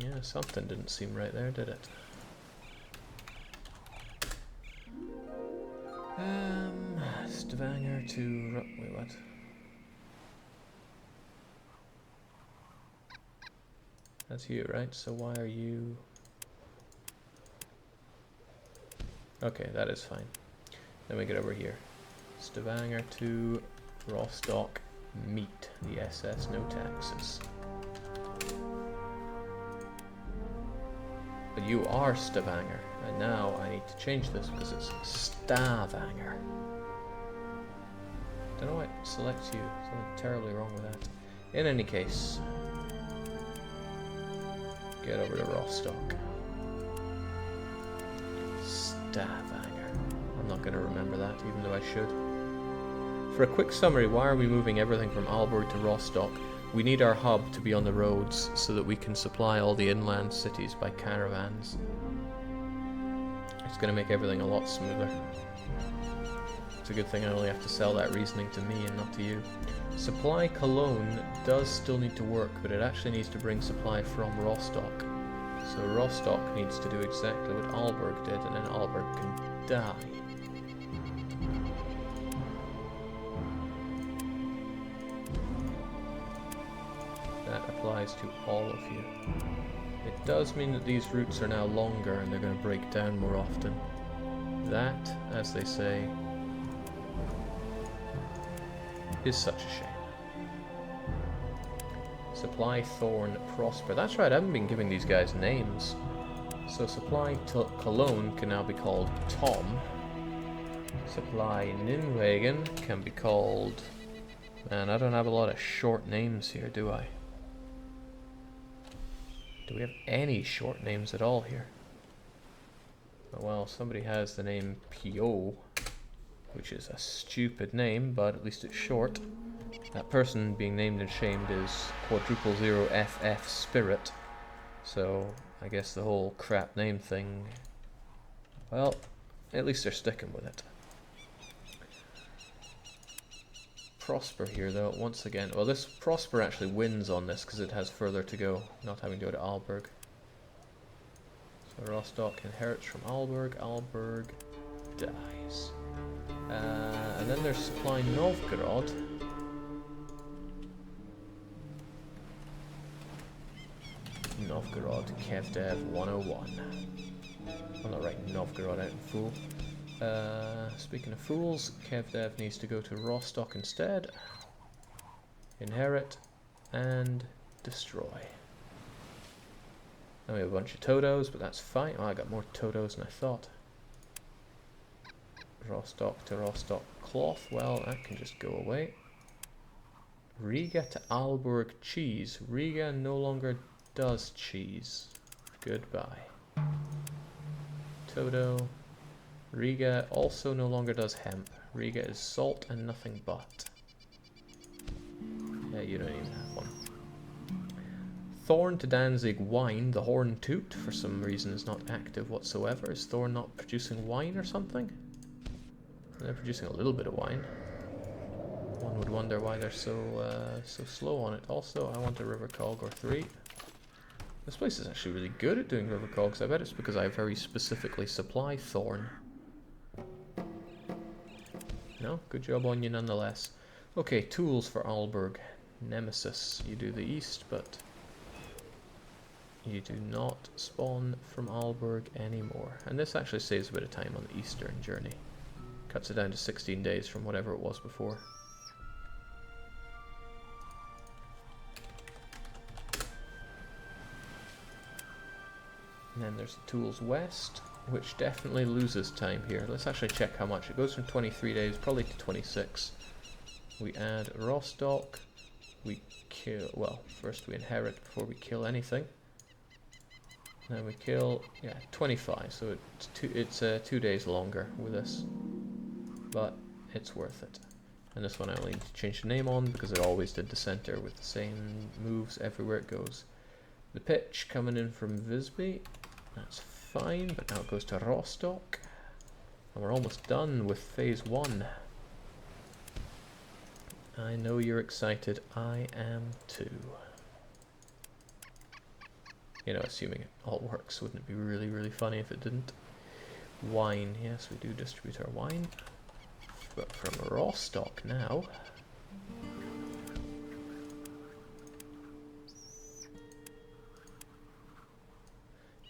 Yeah, something didn't seem right there, did it? Stavanger to... Wait, what? That's you, right? So why are you... Okay, that is fine. Then we get over here. Stavanger to Rostock, meet the SS, no taxes. But you are Stavanger, and now I need to change this because it's Stavanger. Don't know why it selects you. Something terribly wrong with that. In any case, get over to Rostock. Stavanger. I'm not going to remember that, even though I should. For a quick summary, why are we moving everything from Aalborg to Rostock? We need our hub to be on the roads so that we can supply all the inland cities by caravans. It's going to make everything a lot smoother. It's a good thing I only have to sell that reasoning to me and not to you. Supply Cologne does still need to work, but it actually needs to bring supply from Rostock. So Rostock needs to do exactly what Aalborg did, and then Aalborg can die. That applies to all of you. It does mean that these routes are now longer and they're going to break down more often. That, as they say, is such a shame. Supply Thorn Prosper. That's right, I haven't been giving these guys names. So Supply Cologne can now be called Tom. Supply Nijmegen can be called... Man, I don't have a lot of short names here, do I? Do we have any short names at all here? Oh, well, somebody has the name Pio, which is a stupid name, but at least it's short. That person being named and shamed is quadruple 0FF Spirit. So I guess the whole crap name thing, well, at least they're sticking with it. Prosper here though, once again. Well, this Prosper actually wins on this because it has further to go, not having to go to Aalborg. So Rostock inherits from Aalborg. Aalborg dies. And then there's Supply Novgorod. Novgorod, Kevdev 101. I'm not writing Novgorod out in full. Speaking of fools, Kevdev needs to go to Rostock instead. Inherit and destroy. Now we have a bunch of Todos, but that's fine. Oh, I got more Todos than I thought. Rostock to Rostock cloth. Well, that can just go away. Riga to Aalborg cheese. Riga no longer does cheese. Goodbye. Toto. Riga also no longer does hemp. Riga is salt and nothing but. Yeah, you don't even have one. Thorn to Danzig wine. The Horn Toot for some reason is not active whatsoever. Is Thorn not producing wine or something? They're producing a little bit of wine. One would wonder why they're so slow on it. Also, I want a River Cog or 3. This place is actually really good at doing River Cogs. I bet it's because I very specifically supply Thorn. No, good job on you nonetheless. Okay, tools for Aalborg. Nemesis. You do the east, but you do not spawn from Aalborg anymore. And this actually saves a bit of time on the eastern journey. Cuts it down to 16 days from whatever it was before. And then there's the tools west, which definitely loses time here. Let's actually check how much. It goes from 23 days probably to 26. We add Rostock. We kill, well, first we inherit before we kill anything. Then we kill, yeah, 25. So it's 2 days longer with this. But it's worth it. And this one I only need to change the name on because it always did the center with the same moves everywhere it goes. The pitch coming in from Visby, that's fine, but now it goes to Rostock. And we're almost done with phase 1. I know you're excited, I am too. You know, assuming it all works. Wouldn't it be really, really funny if it didn't? Wine. Yes, we do distribute our wine. But from raw stock now.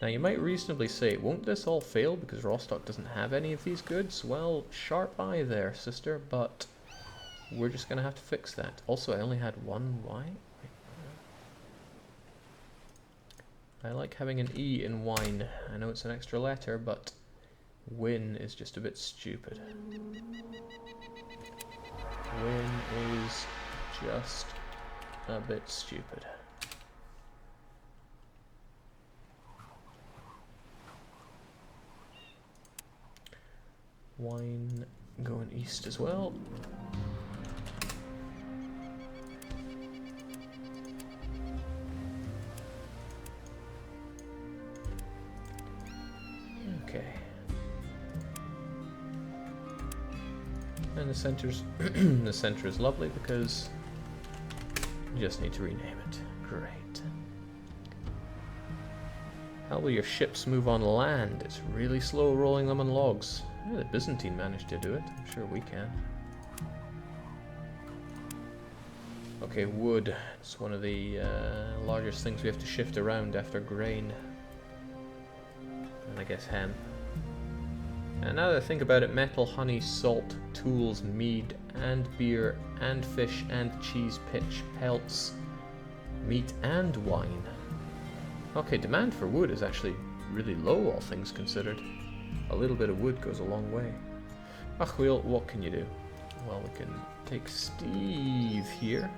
Now you might reasonably say, won't this all fail because raw stock doesn't have any of these goods? Well, sharp eye there, sister, but we're just going to have to fix that. Also, I only had one wine. I like having an E in wine. I know it's an extra letter, but win is just a bit stupid. Win is just a bit stupid. Wine going east as well. Okay. And the center's the center is lovely because you just need to rename it. Great. How will your ships move on land? It's really slow rolling them on logs. Yeah, the Byzantine managed to do it. I'm sure we can. Okay, wood. It's one of the largest things we have to shift around after grain. And I guess hemp. And now that I think about it, metal, honey, salt, tools, mead, and beer, and fish, and cheese, pitch, pelts, meat, and wine. Okay, demand for wood is actually really low, all things considered. A little bit of wood goes a long way. Ach, well, what can you do? Well, we can take Steve here.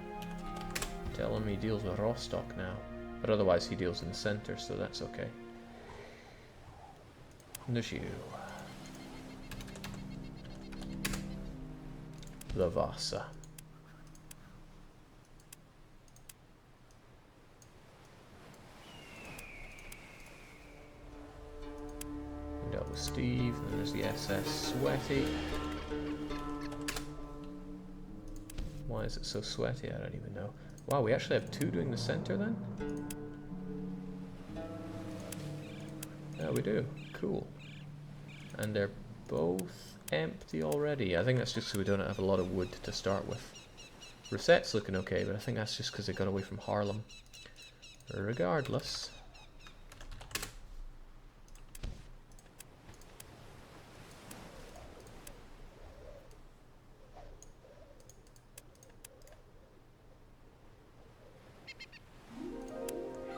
Tell him he deals with raw stock now. But otherwise he deals in the center, so that's okay. And there's you. The Vasa. Dealt with Steve, and then there's the SS Sweaty. Why is it so sweaty? I don't even know. Wow, we actually have two doing the center then? Yeah, we do. Cool. And they're both empty already. I think that's just because we don't have a lot of wood to start with. Rosette's looking okay, but I think that's just because they got away from Harlem. Regardless.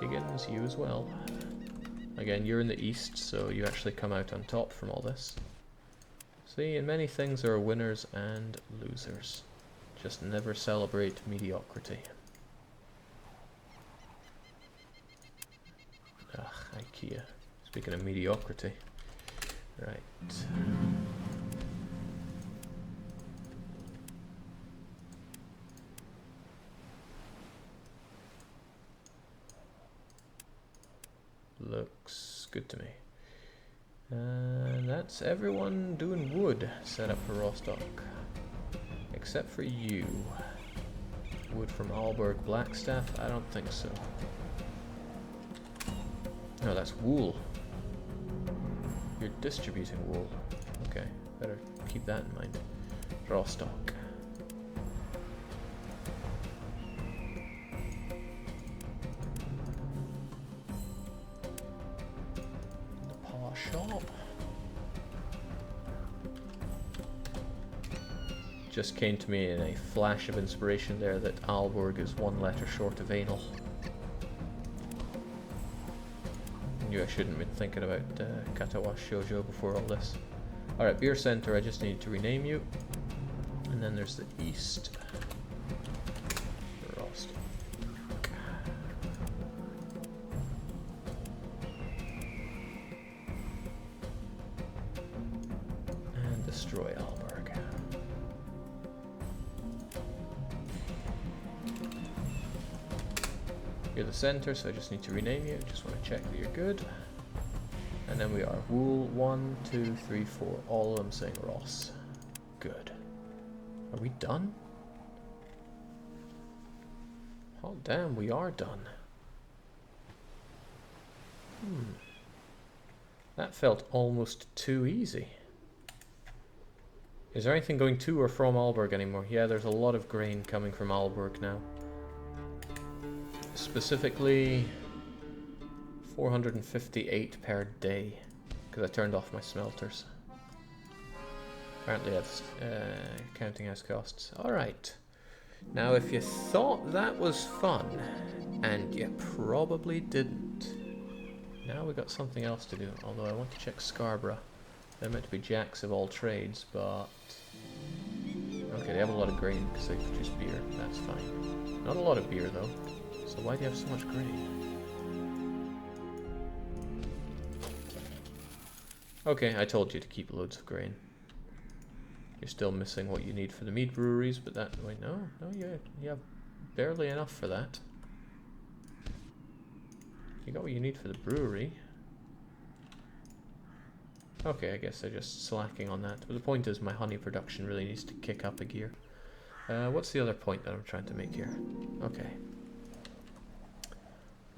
Higgins, you as well. Again, you're in the east, so you actually come out on top from all this. See, in many things there are winners and losers. Just never celebrate mediocrity. Ugh, IKEA. Speaking of mediocrity. Right. Looks good to me. And that's everyone doing wood set up for raw stock. Except for you. Wood from Aalborg Blackstaff? I don't think so. No, that's wool. You're distributing wool. Okay, better keep that in mind. Raw stock. Shop. Just came to me in a flash of inspiration there that Aalborg is one letter short of anal. I knew I shouldn't have been thinking about Katawa Shoujo before all this. Alright, beer center, I just need to rename you. And then there's the east. Destroy Aalborg. You're the center, so I just need to rename you. Just want to check that you're good. And then we are wool 1, 2, 3, 4. All of them saying Ross. Good. Are we done? Oh damn, we are done. That felt almost too easy. Is there anything going to or from Aalborg anymore? Yeah, there's a lot of grain coming from Aalborg now. Specifically, 458 per day, because I turned off my smelters. Apparently that's counting as costs. Alright. Now if you thought that was fun, and you probably didn't, now we got something else to do. Although I want to check Scarborough. They're meant to be jacks of all trades, but... Okay, they have a lot of grain because they produce beer. That's fine. Not a lot of beer though. So why do you have so much grain? Okay, I told you to keep loads of grain. You're still missing what you need for the mead breweries, but that... Wait, no, you have barely enough for that. You got what you need for the brewery. Okay, I guess they're just slacking on that. But the point is, my honey production really needs to kick up a gear. What's the other point that I'm trying to make here? Okay.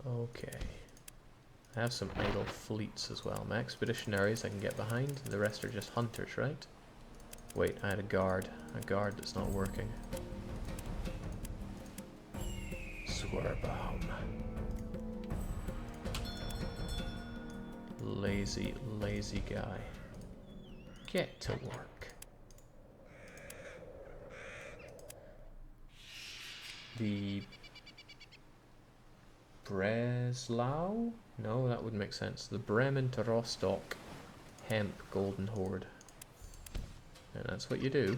Okay. I have some idle fleets as well. My expeditionaries I can get behind. The rest are just hunters, right? Wait, I had a guard. A guard that's not working. Swerbaum. Lazy, lazy guy. Get to work. The Breslau? No, that wouldn't make sense. The Bremen to Rostock Hemp Golden Horde. And that's what you do.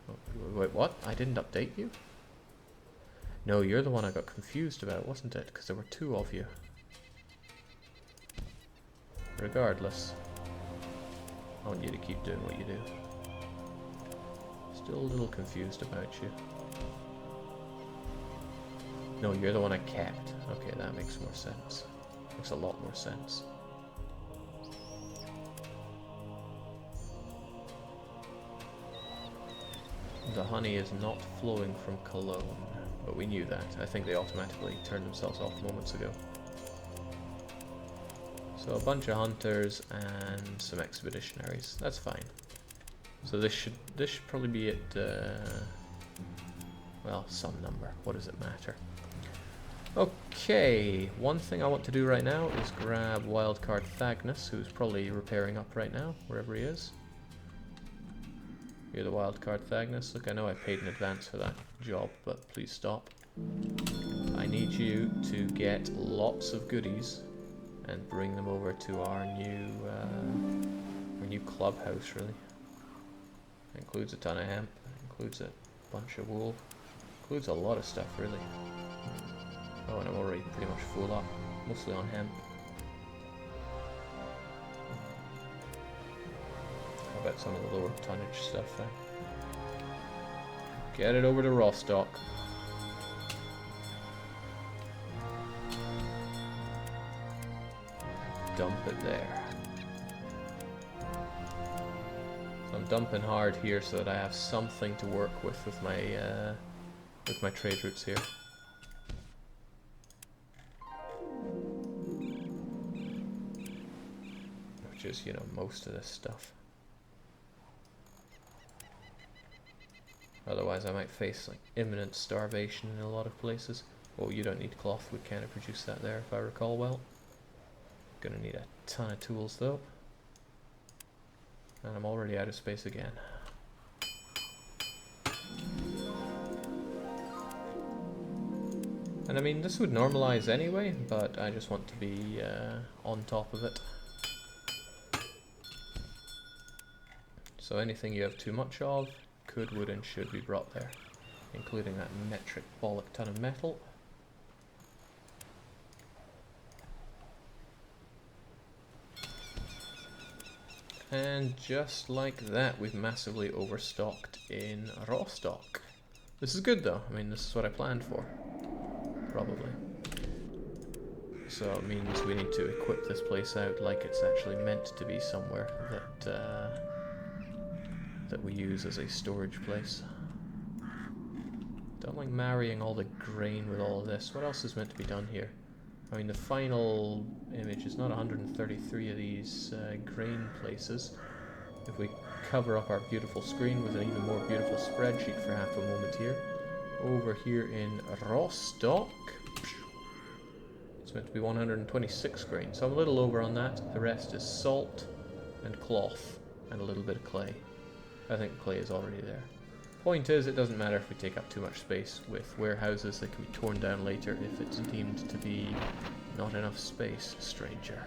Oh, wait, what? I didn't update you? No, you're the one I got confused about, wasn't it? Because there were two of you. Regardless, I want you to keep doing what you do. Still a little confused about you. No, you're the one I kept. Okay, that makes more sense. Makes a lot more sense. The honey is not flowing from Cologne, but we knew that. I think they automatically turned themselves off moments ago. So a bunch of hunters and some expeditionaries. That's fine. So this should probably be at well, some number. What does it matter? Okay, one thing I want to do right now is grab Wildcard Thagnus, who's probably repairing up right now, wherever he is. You're the Wildcard Thagnus. Look, I know I paid in advance for that job, but please stop. I need you to get lots of goodies and bring them over to our new clubhouse, really. It includes a ton of hemp, includes a bunch of wool, includes a lot of stuff, really. Oh, and I'm already pretty much full up, mostly on hemp. How about some of the lower tonnage stuff there? Get it over to Rostock. Dump it there. So I'm dumping hard here so that I have something to work with my trade routes here. Which is, you know, most of this stuff. Otherwise I might face like imminent starvation in a lot of places. Oh, you don't need cloth, we kind of produce that there if I recall well. Gonna need a ton of tools though. And I'm already out of space again. And I mean, this would normalize anyway, but I just want to be on top of it. So anything you have too much of could, would, and should be brought there, including that metric bollock ton of metal. And just like that, we've massively overstocked in Rostock. This is good though. I mean, this is what I planned for, probably. So it means we need to equip this place out like it's actually meant to be somewhere that we use as a storage place. Don't like marrying all the grain with all of this. What else is meant to be done here? I mean, the final image is not 133 of these grain places. If we cover up our beautiful screen with an even more beautiful spreadsheet for half a moment here. Over here in Rostock, it's meant to be 126 grain, so I'm a little over on that. The rest is salt and cloth and a little bit of clay. I think clay is already there. Point is, it doesn't matter if we take up too much space with warehouses. They can be torn down later if it's deemed to be not enough space, stranger.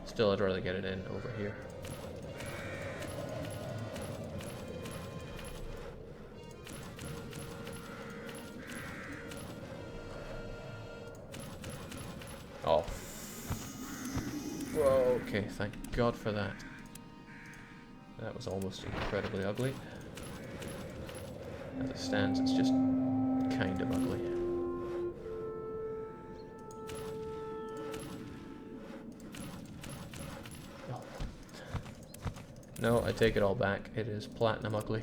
Still, I'd rather get it in over here. Oh. Whoa, okay, thank God for that. That was almost incredibly ugly. As it stands, it's just kind of ugly. Oh. No, I take it all back. It is platinum ugly.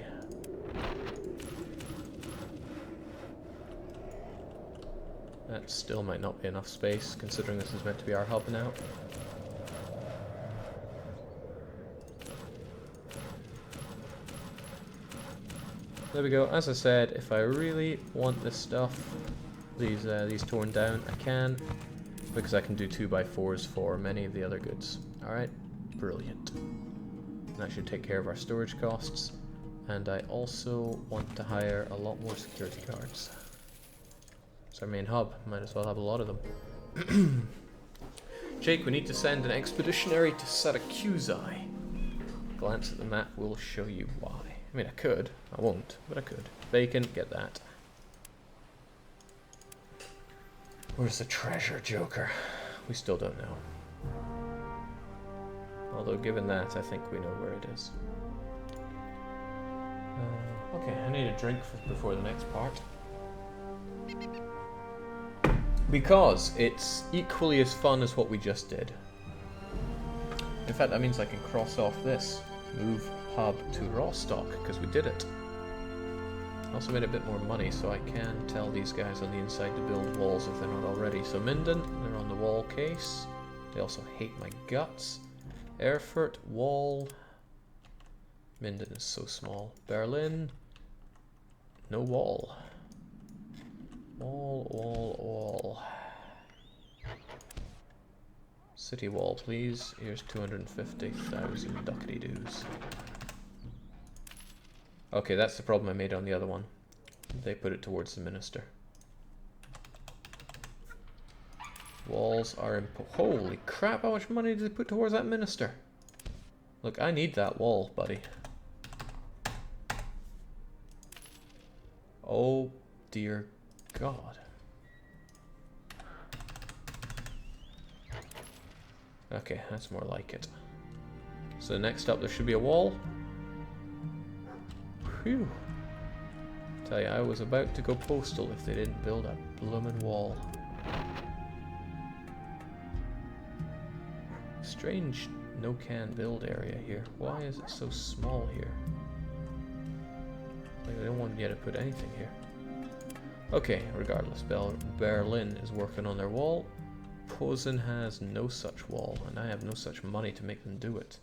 That still might not be enough space, considering this is meant to be our hub now. There we go. As I said, if I really want this stuff, these torn down, I can, because I can do 2x4s for many of the other goods. Alright, brilliant. And that should take care of our storage costs. And I also want to hire a lot more security guards. It's our main hub, might as well have a lot of them. Jake, we need to send an expeditionary to Syracusei. Glance at the map will show you why. I mean, I could. I won't, but I could. Bacon, get that. Where's the treasure, Joker? We still don't know. Although, given that, I think we know where it is. Okay, I need a drink before the next part. Because it's equally as fun as what we just did. In fact, that means I can cross off this. Move hub to Rostock, because we did it. Also made a bit more money, so I can tell these guys on the inside to build walls if they're not already. So Minden, they're on the wall case. They also hate my guts. Erfurt, wall. Minden is so small. Berlin, no wall. Wall. City wall, please. Here's 250,000 duckety doos. Okay, that's the problem I made on the other one. They put it towards the minister. Walls are holy crap, how much money did they put towards that minister? Look, I need that wall, buddy. Oh dear God. Okay, that's more like it. So next up there should be a wall. Phew. Tell you, I was about to go postal if they didn't build a bloomin' wall. Strange no can build area here. Why is it so small here? Like I don't want you to put anything here. Okay, regardless, Berlin is working on their wall. Posen has no such wall, and I have no such money to make them do it.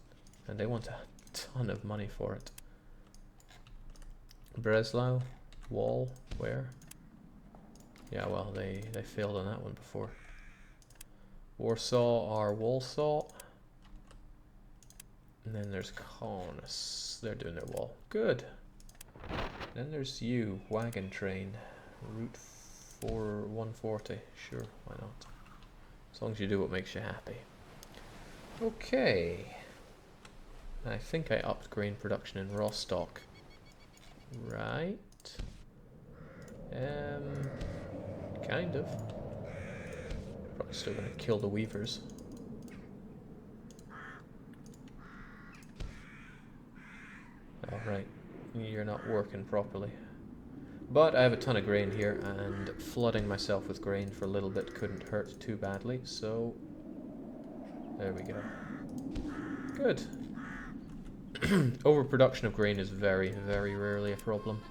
And they want a ton of money for it. Breslau, wall, where? Yeah, well, they failed on that one before. Warsaw are Walsall. And then there's Kaunas. They're doing their wall. Good. Then there's you, wagon train. Route 140. Sure, why not? As long as you do what makes you happy. Okay. I think I upped grain production in Rostock. Right. Kind of. Probably still gonna kill the weavers. Alright. You're not working properly. But I have a ton of grain here, and flooding myself with grain for a little bit couldn't hurt too badly, so there we go. Good. Overproduction of grain is very, very rarely a problem.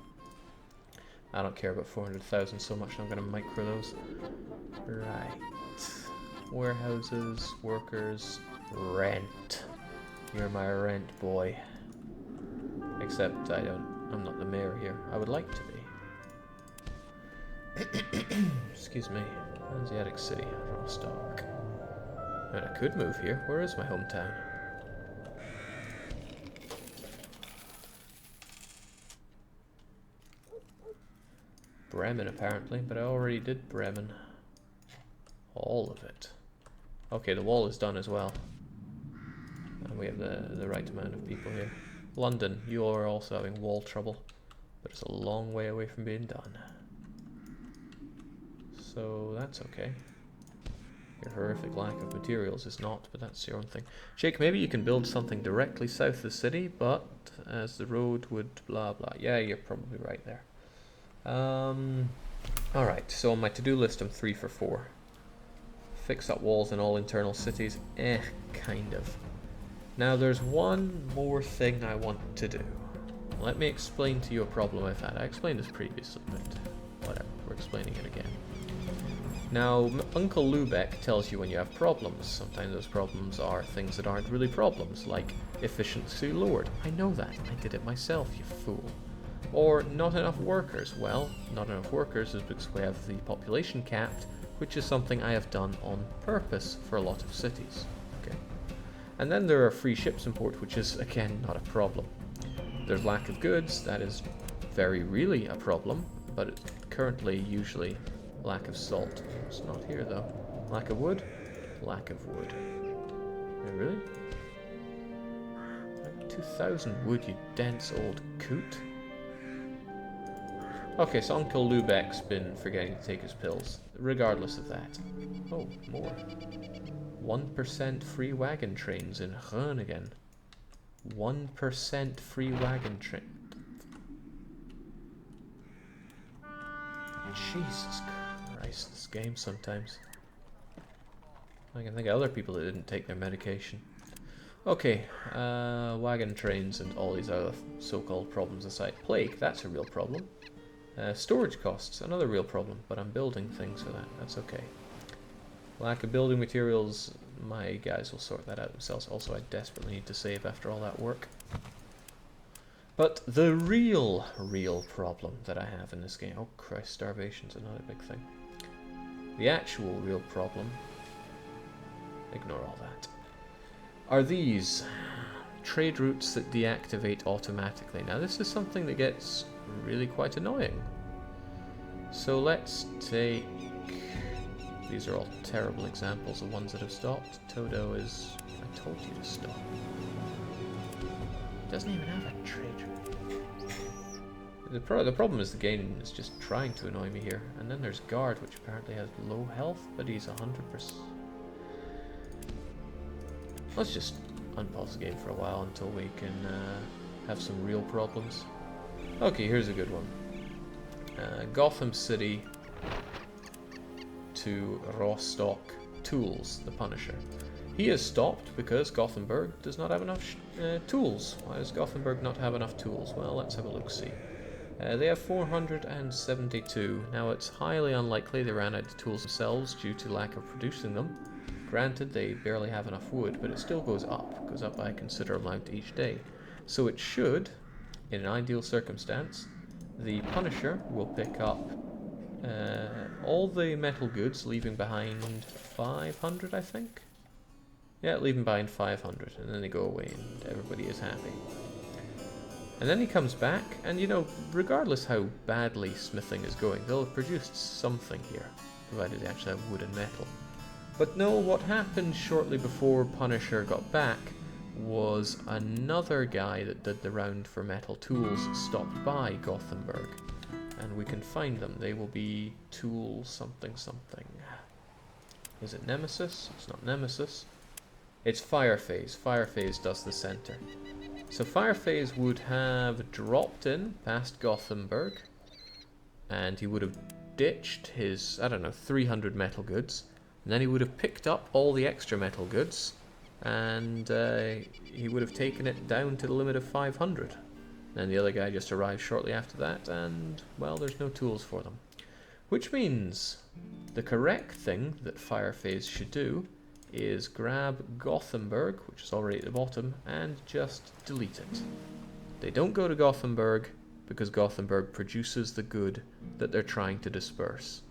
I don't care about 400,000 so much, I'm going to micro those. Right. Warehouses, workers, rent. You're my rent boy. Except I'm not the mayor here. I would like to be. Excuse me. Hanseatic City, Rostock. And I could move here. Where is my hometown? Bremen, apparently, but I already did Bremen. All of it. Okay, the wall is done as well. And we have the right amount of people here. London, you are also having wall trouble, but it's a long way away from being done. So that's okay. Your horrific lack of materials is not, but that's your own thing. Jake, maybe you can build something directly south of the city, but as the road would blah blah. Yeah, you're probably right there. Alright, so on my to-do list I'm 3 for 4. Fix up walls in all internal cities. Kind of. Now there's one more thing I want to do. Let me explain to you a problem I've had. I explained this previously, but whatever, we're explaining it again. Now, Uncle Lubeck tells you when you have problems. Sometimes those problems are things that aren't really problems, like efficiency lowered. I know that, I did it myself, you fool. Or not enough workers. Well, not enough workers is because we have the population capped, which is something I have done on purpose for a lot of cities. Okay. And then there are free ships in port, which is, again, not a problem. There's lack of goods, that is very really a problem, but currently usually lack of salt. It's not here though. Lack of wood? Lack of wood. Yeah, really? 2,000 wood, you dense old coot. Okay, so Uncle Lubeck's been forgetting to take his pills, regardless of that. Oh, more. 1% free wagon trains in Groningen. 1% free wagon train. Jesus Christ, this game sometimes. I can think of other people that didn't take their medication. Okay, wagon trains and all these other so-called problems aside. Plague, that's a real problem. Storage costs, another real problem, but I'm building things for that, that's okay. Lack of building materials, my guys will sort that out themselves. Also, I desperately need to save after all that work. But the real problem that I have in this game, oh Christ, starvation's another big thing. The actual real problem, ignore all that, are these trade routes that deactivate automatically. Now this is something that gets really quite annoying. So let's take, these are all terrible examples of ones that have stopped. Todo is, I told you to stop. It doesn't even have a trade route. The problem is the game is just trying to annoy me here. And then there's Guard, which apparently has low health, but he's 100%. Let's just unpause the game for a while until we can have some real problems. Okay, here's a good one. Gotham City to Rostock Tools, the Punisher. He is stopped because Gothenburg does not have enough tools. Why does Gothenburg not have enough tools? Well, let's have a look-see. They have 472. Now, it's highly unlikely they ran out of tools themselves due to lack of producing them. Granted, they barely have enough wood, but it still goes up by a considerable amount each day. So it should, in an ideal circumstance, the Punisher will pick up all the metal goods, leaving behind 500, I think? Yeah, leaving behind 500, and then they go away and everybody is happy. And then he comes back, and you know, regardless how badly smithing is going, they'll have produced something here, provided they actually have wood and metal. But no, what happened shortly before Punisher got back was another guy that did the round for metal tools stopped by Gothenburg. And we can find them. They will be tool something something. Is it Nemesis? It's not Nemesis. It's Firephase. Firephase does the center. So Firephase would have dropped in past Gothenburg, and he would have ditched his, I don't know, 300 metal goods, and then he would have picked up all the extra metal goods, and he would have taken it down to the limit of 500. Then the other guy just arrives shortly after that, and, well, there's no tools for them. Which means the correct thing that Fire Phase should do is grab Gothenburg, which is already at the bottom, and just delete it. They don't go to Gothenburg because Gothenburg produces the good that they're trying to disperse.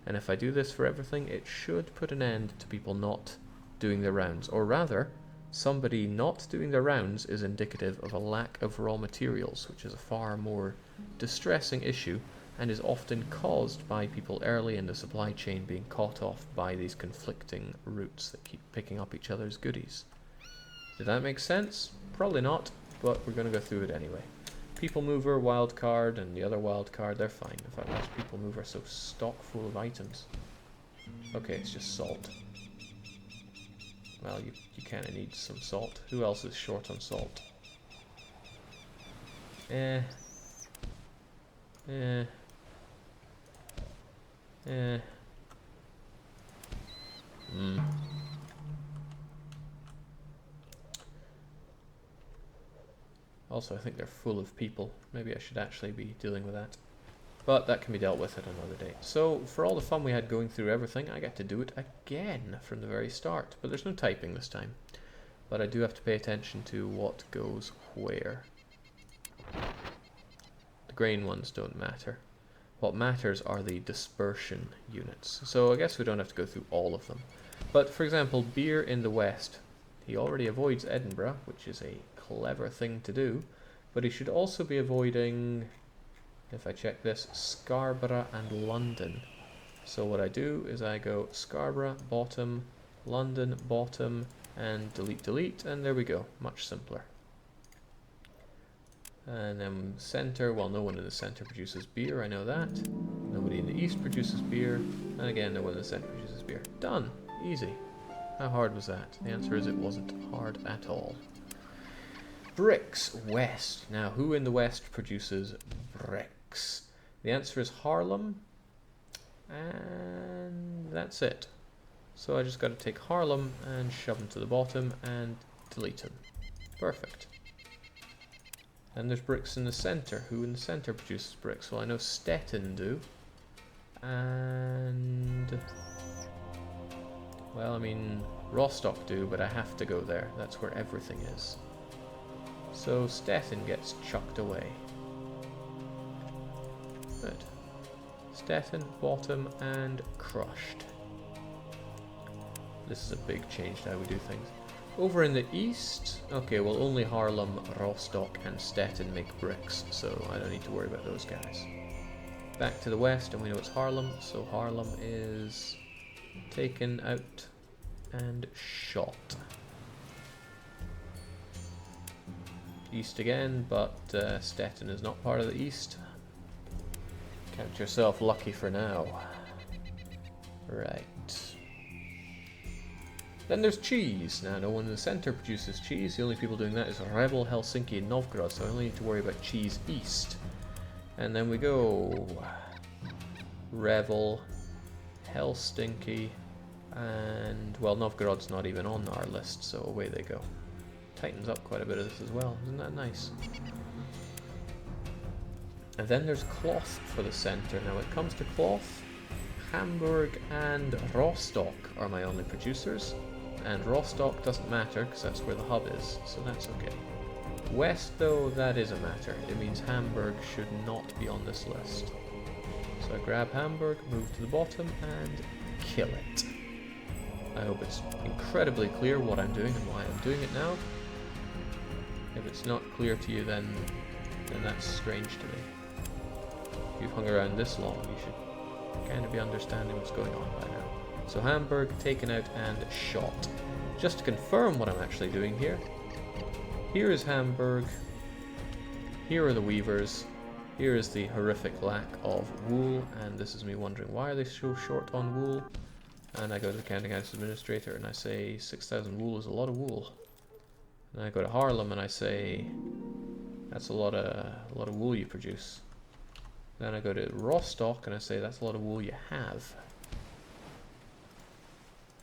And if I do this for everything, it should put an end to people not doing their rounds. Or rather, somebody not doing their rounds is indicative of a lack of raw materials, which is a far more distressing issue and is often caused by people early in the supply chain being caught off by these conflicting routes that keep picking up each other's goodies. Did that make sense? Probably not, but we're going to go through it anyway. People Mover, wild card, and the other wild card, they're fine. In fact, those People Mover are so stock full of items. Okay, it's just salt. Well, you kind of need some salt. Who else is short on salt? Also, I think they're full of people. Maybe I should actually be dealing with that. But that can be dealt with at another date. So, for all the fun we had going through everything, I get to do it again from the very start. But there's no typing this time. But I do have to pay attention to what goes where. The grain ones don't matter. What matters are the dispersion units. So I guess we don't have to go through all of them. But for example, beer in the west. He already avoids Edinburgh, which is a clever thing to do. But he should also be avoiding, if I check this, Scarborough and London. So what I do is I go Scarborough, bottom, London, bottom, and delete, delete, and there we go. Much simpler. And then center, well, no one in the center produces beer, I know that. Nobody in the east produces beer. And again, no one in the center produces beer. Done. Easy. How hard was that? The answer is it wasn't hard at all. Bricks, west. Now, who in the west produces bricks? The answer is Haarlem. And that's it. So I just got to take Haarlem and shove them to the bottom and delete them. Perfect. And there's bricks in the center. Who in the center produces bricks? Well, I know Stettin do. And... well, I mean, Rostock do, but I have to go there. That's where everything is. So Stettin gets chucked away. Good. Stettin, bottom, and crushed. This is a big change to how we do things. Over in the east, okay, well only Haarlem, Rostock, and Stettin make bricks, so I don't need to worry about those guys. Back to the west, and we know it's Haarlem, so Haarlem is taken out and shot. East again, but Stettin is not part of the east. Count yourself lucky for now. Right. Then there's cheese. Now, no one in the center produces cheese. The only people doing that is Rebel, Helsinki, and Novgorod, so I only need to worry about cheese east. And then we go Revel, Helsinki, and, well, Novgorod's not even on our list, so away they go. Tightens up quite a bit of this as well. Isn't that nice? And then there's cloth for the center. Now, when it comes to cloth, Hamburg and Rostock are my only producers. And Rostock doesn't matter because that's where the hub is, so that's okay. West, though, that is a matter. It means Hamburg should not be on this list. So I grab Hamburg, move to the bottom, and kill it. I hope it's incredibly clear what I'm doing and why I'm doing it now. If it's not clear to you, then that's strange to me. If you've hung around this long, you should kind of be understanding what's going on by now. So Hamburg taken out and shot. Just to confirm what I'm actually doing here. Here is Hamburg. Here are the weavers. Here is the horrific lack of wool. And this is me wondering, why are they so short on wool? And I go to the counting house administrator and I say 6,000 wool is a lot of wool. And I go to Haarlem and I say that's a lot of wool you produce. Then I go to Rostock and I say that's a lot of wool you have.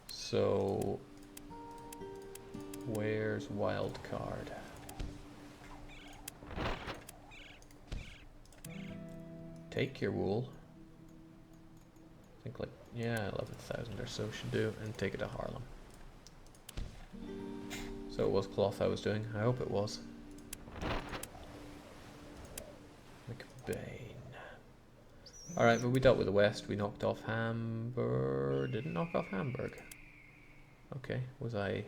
So where's wild card? take your wool. I think like, yeah, 11,000 or so should do, and take it to Harlem. So it was cloth I was doing. I hope it was. McBain. Alright, but we dealt with the West. We knocked off Hamburg. Didn't knock off Hamburg. Okay, was I